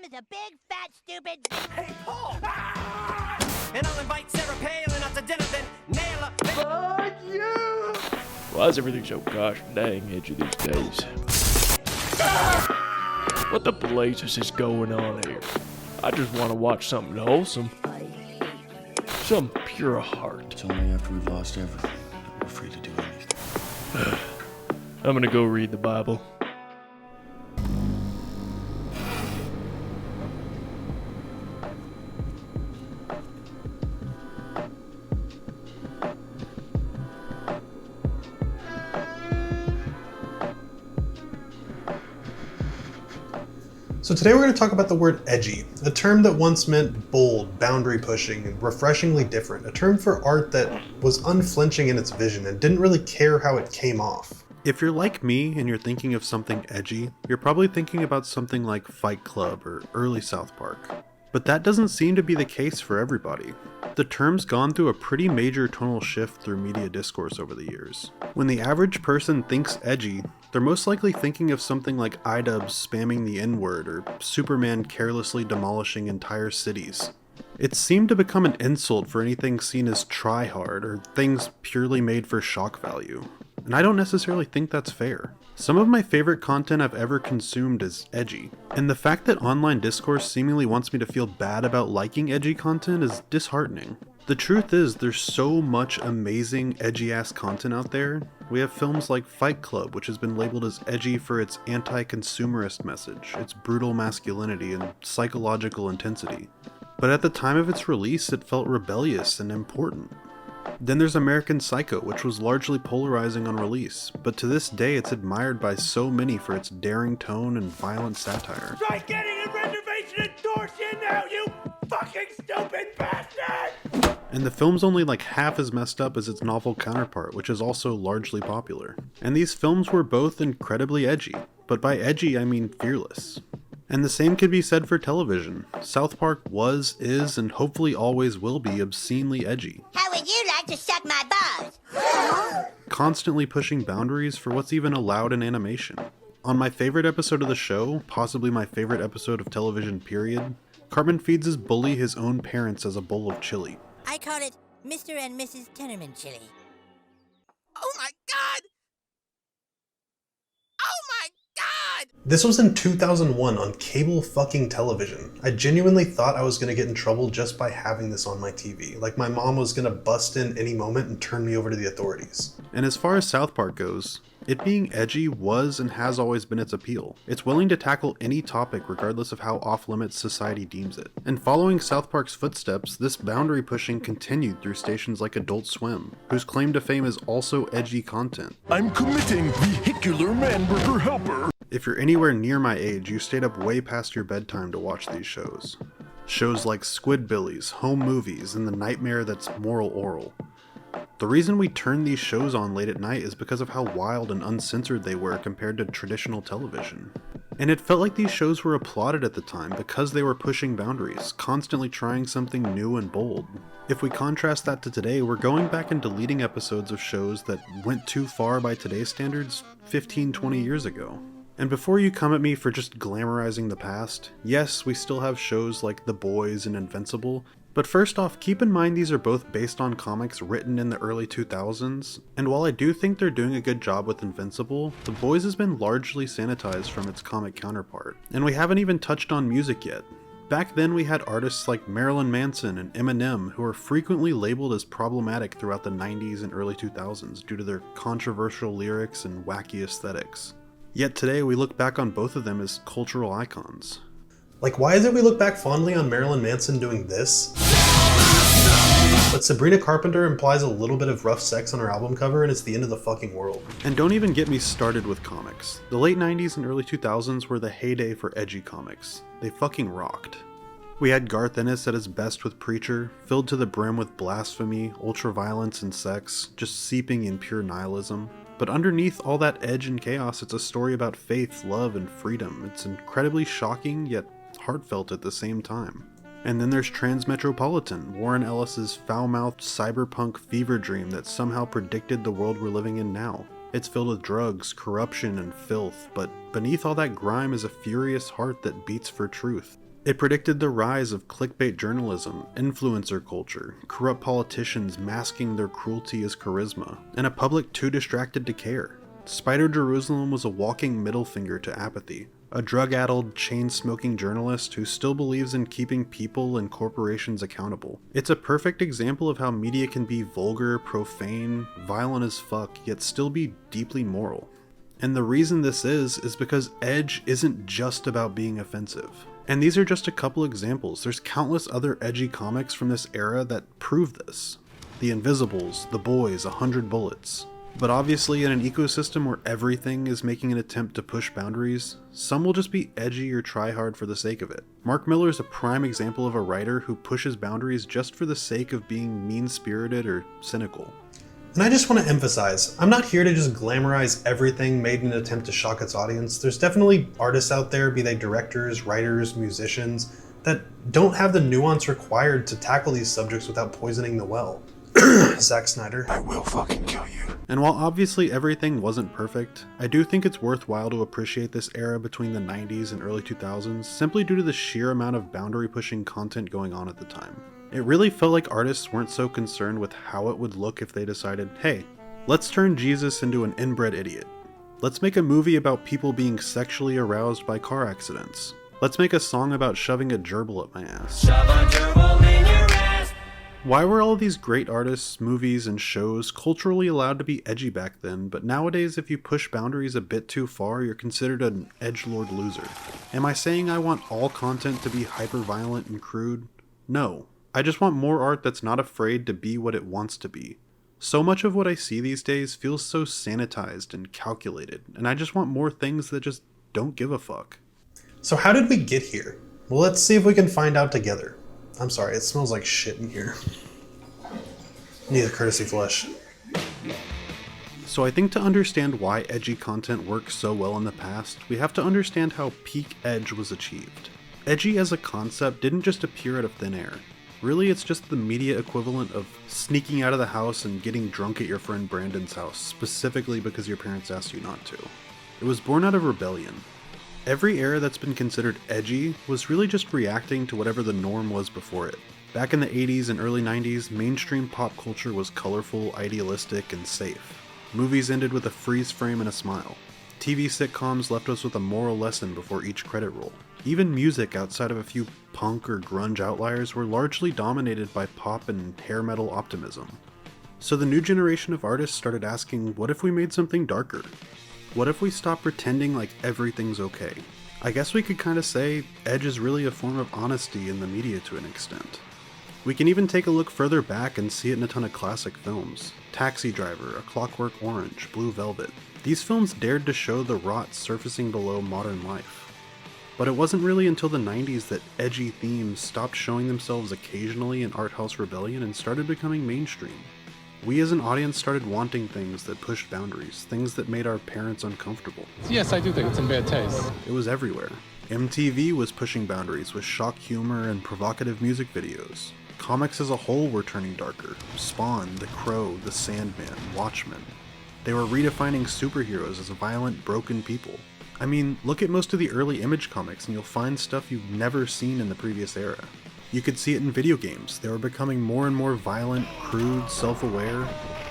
is a big, fat, stupid... Hey, Paul! Ah! And I'll invite Sarah Palin out to dinner, then nail her. Fuck you! Why is everything so gosh dang edgy these days? What the blazes is going on here? I just want to watch something wholesome. Some pure heart. It's only after we've lost everything that we're free to do anything. I'm gonna go read the Bible. So today we're going to talk about the word edgy, a term that once meant bold, boundary pushing, and refreshingly different, a term for art that was unflinching in its vision and didn't really care how it came off. If you're like me and you're thinking of something edgy, you're probably thinking about something like Fight Club or early South Park. But that doesn't seem to be the case for everybody. The term's gone through a pretty major tonal shift through media discourse over the years. When the average person thinks edgy, they're most likely thinking of something like iDubbbz spamming the N-word or Superman carelessly demolishing entire cities. It seemed to become an insult for anything seen as try-hard or things purely made for shock value. And I don't necessarily think that's fair. Some of my favorite content I've ever consumed is edgy, and the fact that online discourse seemingly wants me to feel bad about liking edgy content is disheartening. The truth is, there's so much amazing edgy-ass content out there. We have films like Fight Club, which has been labeled as edgy for its anti-consumerist message, its brutal masculinity, and psychological intensity. But at the time of its release, it felt rebellious and important. Then there's American Psycho, which was largely polarizing on release, but to this day it's admired by so many for its daring tone and violent satire. Try getting a reservation at Dorset now, you fucking stupid bastard! And the film's only like half as messed up as its novel counterpart, which is also largely popular. And these films were both incredibly edgy, but by edgy I mean fearless. And the same could be said for television. South Park was, is, and hopefully always will be obscenely edgy. How would you like to suck my balls? Constantly pushing boundaries for what's even allowed in animation. On my favorite episode of the show, possibly my favorite episode of television period, Cartman feeds his bully his own parents as a bowl of chili. I call it Mr. and Mrs. Tenorman chili. Oh my god! Oh my god! This was in 2001 on cable fucking television. I genuinely thought I was going to get in trouble just by having this on my TV. Like my mom was going to bust in any moment and turn me over to the authorities. And as far as South Park goes, it being edgy was and has always been its appeal. It's willing to tackle any topic regardless of how off-limits society deems it. And following South Park's footsteps, this boundary pushing continued through stations like Adult Swim, whose claim to fame is also edgy content. I'm committing vehicular manburger helper. If you're anywhere near my age, you stayed up way past your bedtime to watch these shows. Shows like Squidbillies, Home Movies, and the nightmare that's Moral Oral. The reason we turned these shows on late at night is because of how wild and uncensored they were compared to traditional television. And it felt like these shows were applauded at the time because they were pushing boundaries, constantly trying something new and bold. If we contrast that to today, we're going back and deleting episodes of shows that went too far by today's standards 15-20 years ago. And before you come at me for just glamorizing the past, yes, we still have shows like The Boys and Invincible, but first off, keep in mind these are both based on comics written in the early 2000s, and while I do think they're doing a good job with Invincible, The Boys has been largely sanitized from its comic counterpart. And we haven't even touched on music yet. Back then we had artists like Marilyn Manson and Eminem who were frequently labeled as problematic throughout the 90s and early 2000s due to their controversial lyrics and wacky aesthetics. Yet today we look back on both of them as cultural icons. Like, why is it we look back fondly on Marilyn Manson doing this? But Sabrina Carpenter implies a little bit of rough sex on her album cover and it's the end of the fucking world. And don't even get me started with comics. The late 90s and early 2000s were the heyday for edgy comics. They fucking rocked. We had Garth Ennis at his best with Preacher, filled to the brim with blasphemy, ultraviolence, and sex, just seeping in pure nihilism. But underneath all that edge and chaos, it's a story about faith, love, and freedom. It's incredibly shocking, yet heartfelt at the same time. And then there's Transmetropolitan, Warren Ellis's foul-mouthed cyberpunk fever dream that somehow predicted the world we're living in now. It's filled with drugs, corruption, and filth, but beneath all that grime is a furious heart that beats for truth. It predicted the rise of clickbait journalism, influencer culture, corrupt politicians masking their cruelty as charisma, and a public too distracted to care. Spider Jerusalem was a walking middle finger to apathy, a drug-addled, chain-smoking journalist who still believes in keeping people and corporations accountable. It's a perfect example of how media can be vulgar, profane, violent as fuck, yet still be deeply moral. And the reason this is because Edge isn't just about being offensive. And these are just a couple examples. There's countless other edgy comics from this era that prove this. The Invisibles, The Boys, 100 Bullets. But obviously in an ecosystem where everything is making an attempt to push boundaries, some will just be edgy or try hard for the sake of it. Mark Millar is a prime example of a writer who pushes boundaries just for the sake of being mean-spirited or cynical. And I just want to emphasize, I'm not here to just glamorize everything made in an attempt to shock its audience. There's definitely artists out there, be they directors, writers, musicians, that don't have the nuance required to tackle these subjects without poisoning the well. Zack Snyder. I will fucking kill you. And while obviously everything wasn't perfect, I do think it's worthwhile to appreciate this era between the 90s and early 2000s simply due to the sheer amount of boundary-pushing content going on at the time. It really felt like artists weren't so concerned with how it would look if they decided, hey, let's turn Jesus into an inbred idiot. Let's make a movie about people being sexually aroused by car accidents. Let's make a song about shoving a gerbil up my ass. Shove a gerbil in your ass. Why were all of these great artists, movies, and shows culturally allowed to be edgy back then, but nowadays if you push boundaries a bit too far, you're considered an edgelord loser? Am I saying I want all content to be hyper-violent and crude? No. I just want more art that's not afraid to be what it wants to be. So much of what I see these days feels so sanitized and calculated, and I just want more things that just don't give a fuck. So how did we get here? Well, let's see if we can find out together. I'm sorry, it smells like shit in here. Need a courtesy flush. So I think to understand why edgy content works so well in the past, we have to understand how peak edge was achieved. Edgy as a concept didn't just appear out of thin air. Really, it's just the media equivalent of sneaking out of the house and getting drunk at your friend Brandon's house, specifically because your parents asked you not to. It was born out of rebellion. Every era that's been considered edgy was really just reacting to whatever the norm was before it. Back in the 80s and early 90s, mainstream pop culture was colorful, idealistic, and safe. Movies ended with a freeze frame and a smile. TV sitcoms left us with a moral lesson before each credit roll. Even music outside of a few punk or grunge outliers were largely dominated by pop and hair metal optimism. So the new generation of artists started asking, what if we made something darker? What if we stopped pretending like everything's okay? I guess we could kind of say edge is really a form of honesty in the media to an extent. We can even take a look further back and see it in a ton of classic films. Taxi Driver, A Clockwork Orange, Blue Velvet. These films dared to show the rot surfacing below modern life. But it wasn't really until the 90s that edgy themes stopped showing themselves occasionally in art house rebellion and started becoming mainstream. We as an audience started wanting things that pushed boundaries, things that made our parents uncomfortable. Yes, I do think it's in bad taste. It was everywhere. MTV was pushing boundaries with shock humor and provocative music videos. Comics as a whole were turning darker. Spawn, The Crow, The Sandman, Watchmen. They were redefining superheroes as violent, broken people. I mean, look at most of the early Image comics and you'll find stuff you've never seen in the previous era. You could see it in video games. They were becoming more and more violent, crude, self-aware.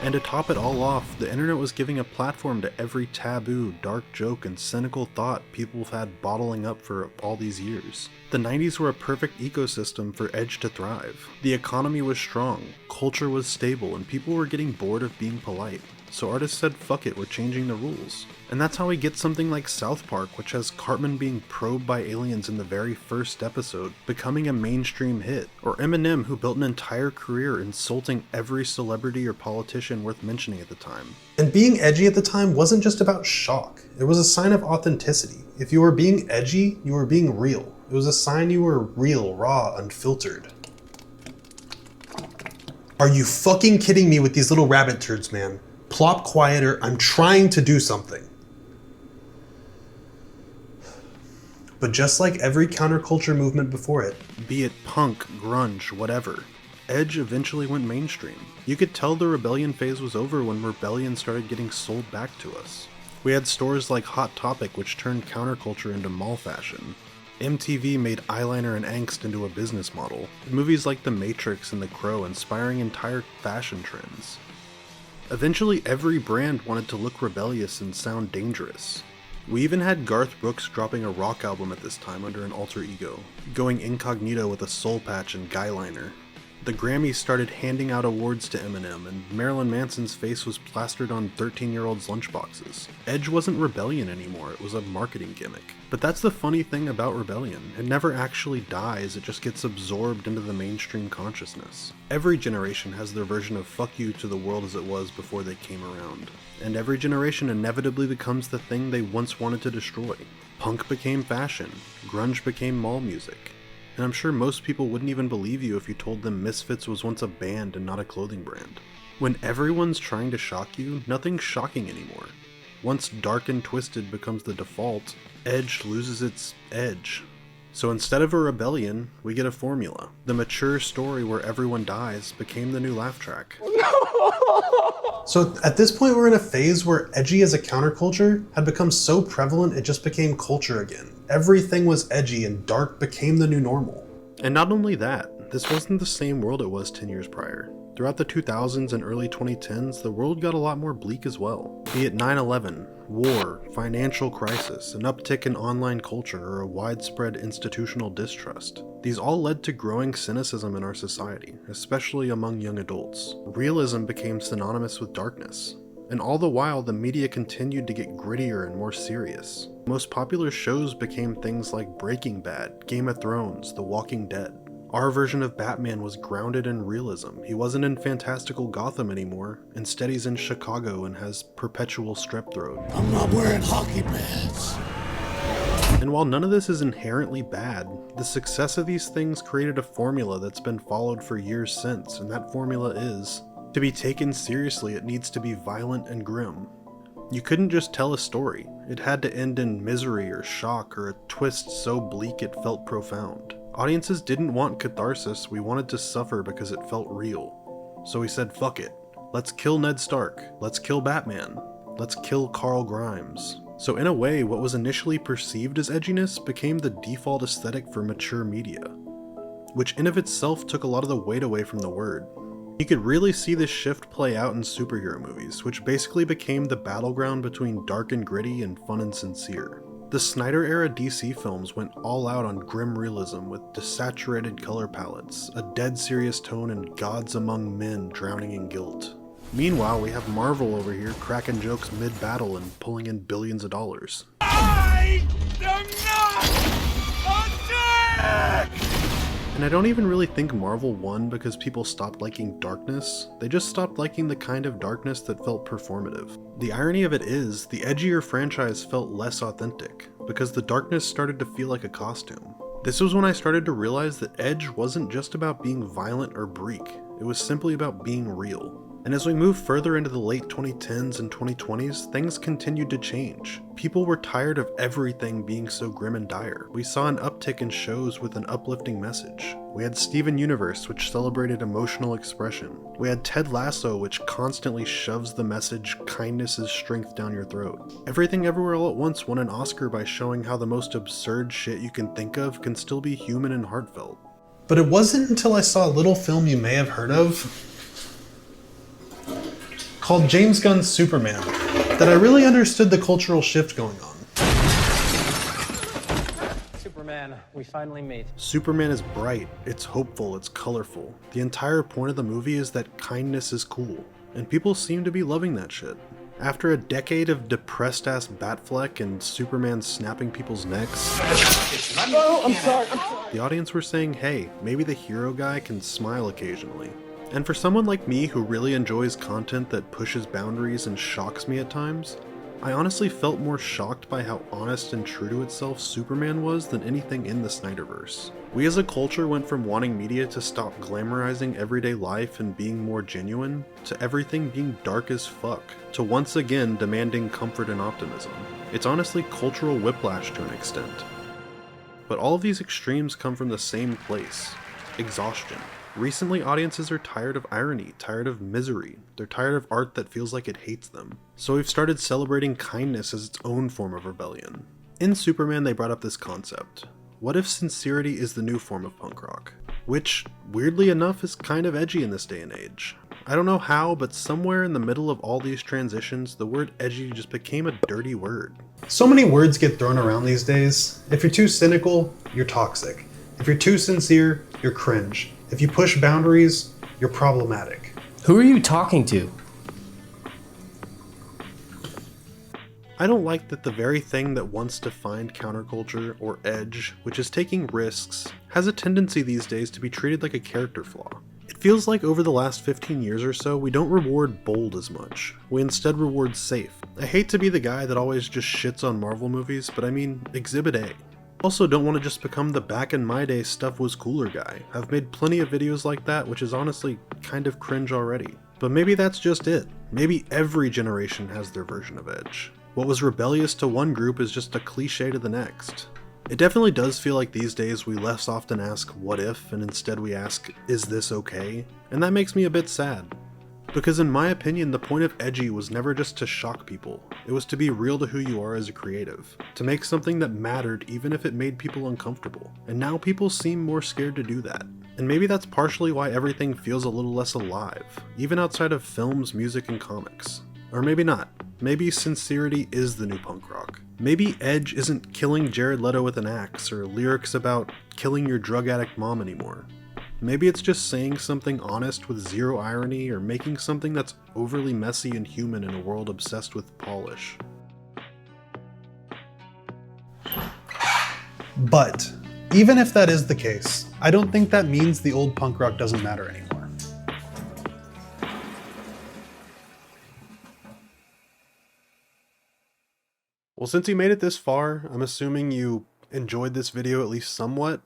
And to top it all off, the internet was giving a platform to every taboo, dark joke, and cynical thought people have had bottling up for all these years. The 90s were a perfect ecosystem for Edge to thrive. The economy was strong, culture was stable, and people were getting bored of being polite. So artists said, fuck it, we're changing the rules. And that's how we get something like South Park, which has Cartman being probed by aliens in the very first episode, becoming a mainstream hit. Or Eminem, who built an entire career insulting every celebrity or politician worth mentioning at the time. And being edgy at the time wasn't just about shock. It was a sign of authenticity. If you were being edgy, you were being real. It was a sign you were real, raw, unfiltered. Are you fucking kidding me with these little rabbit turds, man? Plop quieter, I'm trying to do something. But just like every counterculture movement before it, be it punk, grunge, whatever, Edge eventually went mainstream. You could tell the rebellion phase was over when rebellion started getting sold back to us. We had stores like Hot Topic, which turned counterculture into mall fashion. MTV made eyeliner and angst into a business model. Movies like The Matrix and The Crow inspiring entire fashion trends. Eventually, every brand wanted to look rebellious and sound dangerous. We even had Garth Brooks dropping a rock album at this time under an alter ego, going incognito with a soul patch and guyliner. The Grammys started handing out awards to Eminem, and Marilyn Manson's face was plastered on 13-year-olds' lunchboxes. Edge wasn't rebellion anymore, it was a marketing gimmick. But that's the funny thing about rebellion. It never actually dies, it just gets absorbed into the mainstream consciousness. Every generation has their version of fuck you to the world as it was before they came around. And every generation inevitably becomes the thing they once wanted to destroy. Punk became fashion, grunge became mall music. And I'm sure most people wouldn't even believe you if you told them Misfits was once a band and not a clothing brand. When everyone's trying to shock you, nothing's shocking anymore. Once dark and twisted becomes the default, edge loses its edge. So instead of a rebellion, we get a formula. The mature story where everyone dies became the new laugh track. So at this point we're in a phase where edgy as a counterculture had become so prevalent it just became culture again. Everything was edgy and dark became the new normal. And not only that, this wasn't the same world it was 10 years prior. Throughout the 2000s and early 2010s, the world got a lot more bleak as well. Be it 9/11, war, financial crisis, an uptick in online culture, or a widespread institutional distrust. These all led to growing cynicism in our society, especially among young adults. Realism became synonymous with darkness. And all the while, the media continued to get grittier and more serious. Most popular shows became things like Breaking Bad, Game of Thrones, The Walking Dead. Our version of Batman was grounded in realism. He wasn't in fantastical Gotham anymore. Instead, he's in Chicago and has perpetual strep throat. I'm not wearing hockey pads. And while none of this is inherently bad, the success of these things created a formula that's been followed for years since, and that formula is, to be taken seriously, it needs to be violent and grim. You couldn't just tell a story. It had to end in misery or shock or a twist so bleak it felt profound. Audiences didn't want catharsis, we wanted to suffer because it felt real. So we said, fuck it. Let's kill Ned Stark. Let's kill Batman. Let's kill Carl Grimes. So in a way, what was initially perceived as edginess became the default aesthetic for mature media, which in of itself took a lot of the weight away from the word. You could really see this shift play out in superhero movies, which basically became the battleground between dark and gritty and fun and sincere. The Snyder-era DC films went all out on grim realism with desaturated color palettes, a dead serious tone, and gods among men drowning in guilt. Meanwhile, we have Marvel over here cracking jokes mid-battle and pulling in billions of dollars. I am not a dick! And I don't even really think Marvel won because people stopped liking darkness, they just stopped liking the kind of darkness that felt performative. The irony of it is, the edgier franchise felt less authentic, because the darkness started to feel like a costume. This was when I started to realize that Edge wasn't just about being violent or bleak, it was simply about being real. And as we moved further into the late 2010s and 2020s, things continued to change. People were tired of everything being so grim and dire. We saw an uptick in shows with an uplifting message. We had Steven Universe, which celebrated emotional expression. We had Ted Lasso, which constantly shoves the message, kindness is strength down your throat. Everything Everywhere All at Once won an Oscar by showing how the most absurd shit you can think of can still be human and heartfelt. But it wasn't until I saw a little film you may have heard of, called James Gunn's Superman, that I really understood the cultural shift going on. Superman, we finally meet. Superman is bright, it's hopeful, it's colorful. The entire point of the movie is that kindness is cool, and people seem to be loving that shit. After a decade of depressed-ass Batfleck and Superman snapping people's necks, I'm sorry. the audience were saying, hey, maybe the hero guy can smile occasionally. And for someone like me who really enjoys content that pushes boundaries and shocks me at times, I honestly felt more shocked by how honest and true to itself Superman was than anything in the Snyderverse. We as a culture went from wanting media to stop glamorizing everyday life and being more genuine, to everything being dark as fuck, to once again demanding comfort and optimism. It's honestly cultural whiplash to an extent. But all of these extremes come from the same place: exhaustion. Recently, audiences are tired of irony, tired of misery. They're tired of art that feels like it hates them. So we've started celebrating kindness as its own form of rebellion. In Superman, they brought up this concept. what if sincerity is the new form of punk rock? Which, weirdly enough, is kind of edgy in this day and age. I don't know how, but somewhere in the middle of all these transitions, the word edgy just became a dirty word. So many words get thrown around these days. If you're too cynical, you're toxic. If you're too sincere, you're cringe. If you push boundaries, you're problematic. Who are you talking to? I don't like that the very thing that once defined counterculture, or edge, which is taking risks, has a tendency these days to be treated like a character flaw. It feels like over the last 15 years or so, we don't reward bold as much. We instead reward safe. I hate to be the guy that always just shits on Marvel movies, but I mean, Exhibit A. Also don't want to just become the back in my day stuff was cooler guy. I've made plenty of videos like that, which is honestly kind of cringe already. But maybe that's just it. Maybe every generation has their version of edge. What was rebellious to one group is just a cliche to the next. It definitely does feel like these days we less often ask what if, and instead we ask, is this okay? And that makes me a bit sad. Because in my opinion, the point of edgy was never just to shock people. It was to be real to who you are as a creative. To make something that mattered even if it made people uncomfortable. And now people seem more scared to do that. And maybe that's partially why everything feels a little less alive, even outside of films, music, and comics. Or maybe not. Maybe sincerity is the new punk rock. Maybe edge isn't killing Jared Leto with an axe or lyrics about killing your drug addict mom anymore. Maybe it's just saying something honest with zero irony or making something that's overly messy and human in a world obsessed with polish. But even if that is the case, I don't think that means the old punk rock doesn't matter anymore. Well, since you made it this far, I'm assuming you enjoyed this video at least somewhat,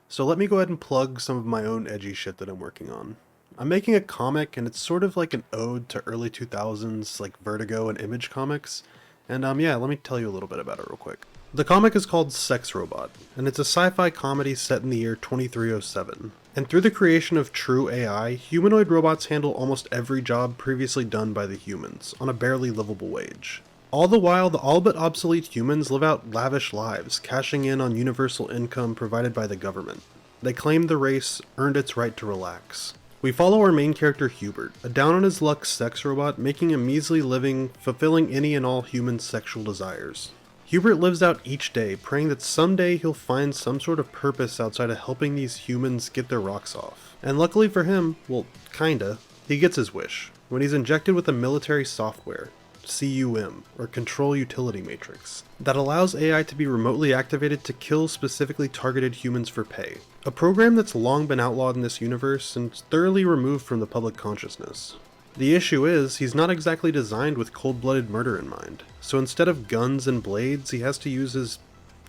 so let me go ahead and plug some of my own edgy shit that I'm working on. I'm making a comic, and it's sort of like an ode to early 2000s, like Vertigo and Image comics, and yeah, let me tell you a little bit about it real quick. The comic is called Sex Robot, and it's a sci-fi comedy set in the year 2307. And through the creation of true AI, humanoid robots handle almost every job previously done by the humans, on a barely livable wage. All the while, the all but obsolete humans live out lavish lives, cashing in on universal income provided by the government. They claim the race earned its right to relax. We follow our main character Hubert, a down-on-his-luck sex robot making a measly living, fulfilling any and all human sexual desires. Hubert lives out each day, praying that someday he'll find some sort of purpose outside of helping these humans get their rocks off. And luckily for him, well, kinda, he gets his wish, when he's injected with a military software, CUM, or Control Utility Matrix, that allows AI to be remotely activated to kill specifically targeted humans for pay. A program that's long been outlawed in this universe and thoroughly removed from the public consciousness. The issue is, he's not exactly designed with cold-blooded murder in mind, so instead of guns and blades, he has to use his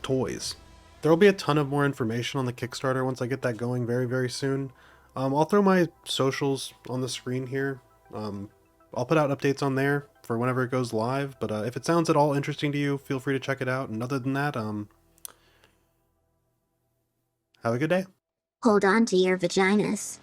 toys. There will be a ton of more information on the Kickstarter once I get that going very, very soon. I'll throw my socials on the screen here. I'll put out updates on there for whenever it goes live, but if it sounds at all interesting to you, feel free to check it out. And other than that, have a good day. Hold on to your vaginas.